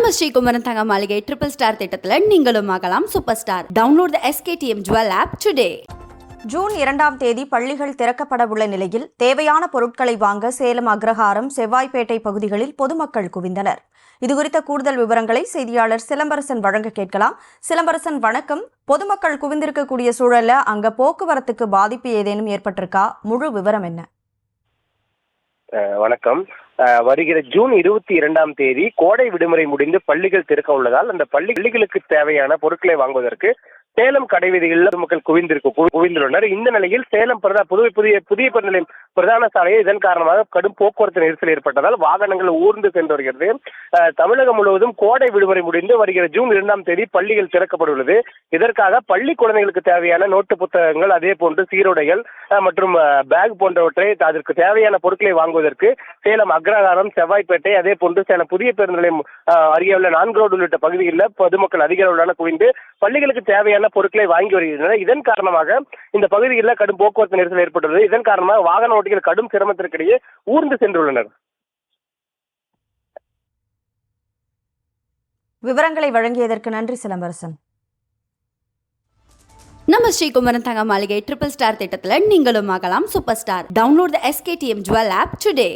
நம்ம ஸ்ரீகுமரன் தங்க மாளிகை ட்ரிபிள் ஸ்டார் திட்டத்தில் நீங்களும் ஆகலாம் super star. Download the SKTM Jewel app today. June 2ஆம் தேதி பள்ளிகள் திறக்கப்பட உள்ள நிலையில் தேவையான பொருட்களை வாங்க சேலம் அக்ரஹாரம் செவ்வாய்ப்பேட்டை பகுதிகளில் பொதுமக்கள் குவிந்தனர். இதுகுறித்த கூடுதல் விவரங்களை செய்தியாளர் சிலம்பரசன் வழங்க கேட்கலாம். சிலம்பரசன், வணக்கம். பொதுமக்கள் குவிந்திருக்கக்கூடிய சூழல்ல அங்க போக்குவரத்துக்கு பாதிப்பு ஏதேனும் ஏற்பட்டிருக்கா? முழு விவரம் என்ன? வணக்கம். வருகிற ஜூன் 22ஆம் தேதி கோடை விடுமுறை முடிந்து பள்ளிகள் திறக்க உள்ளதால் அந்த பள்ளிகளுக்கு தேவையான பொருட்களை வாங்குவதற்கு சேலம் கடை வீதிகளில் மக்கள் குவிந்துள்ளனர். இந்த நிலையில் சேலம் புதிய நிலையம் பிரதான சாலையில் இதன் காரணமாக கடும் போக்குவரத்து நெரிசல் ஏற்பட்டதால் வாகனங்கள் ஊர்ந்து சென்று வருகிறது. தமிழகம் முழுவதும் கோடை விடுமுறை முடிந்து வருகிற ஜூன் 2ஆம் தேதி பள்ளிகள் திறக்கப்பட்டுள்ளது. இதற்காக பள்ளி குழந்தைகளுக்கு தேவையான நோட்டு புத்தகங்கள், அதே போன்று சீருடைகள் மற்றும் பேக் போன்றவற்றை அதற்கு தேவையான பொருட்களை வாங்குவதற்கு சேலம் அக்ரஹாரம் செவ்வாய்ப்பேட்டை அதே போன்று சேலம் புதிய பேருந்து நிலையம் அருகே உள்ள 4 ரோடு உள்ளிட்ட பகுதிகளில் பொதுமக்கள் அதிக அளவிலான குவிந்து பள்ளிகளுக்கு தேவையான பொருட்களை வாங்கி வருகின்றனர். இதன் காரணமாக இந்த பகுதிகளில் கடும் போக்குவரத்து நெரிசல் ஏற்பட்டுள்ளது. இதன் காரணமாக வாகன ஓட்டிகள் கடும் சிரமத்திற்கிடையே ஊர்ந்து சென்றுள்ளனர். விவரங்களை வழங்கியதற்கு நன்றி சிலம்பரசன். நம்ம ஸ்ரீகுமரன் தங்க மாளிகை ட்ரிபிள் ஸ்டார் திட்டத்தில் நீங்களும் ஆகலாம் super star. Download the SKTM Jewel app today.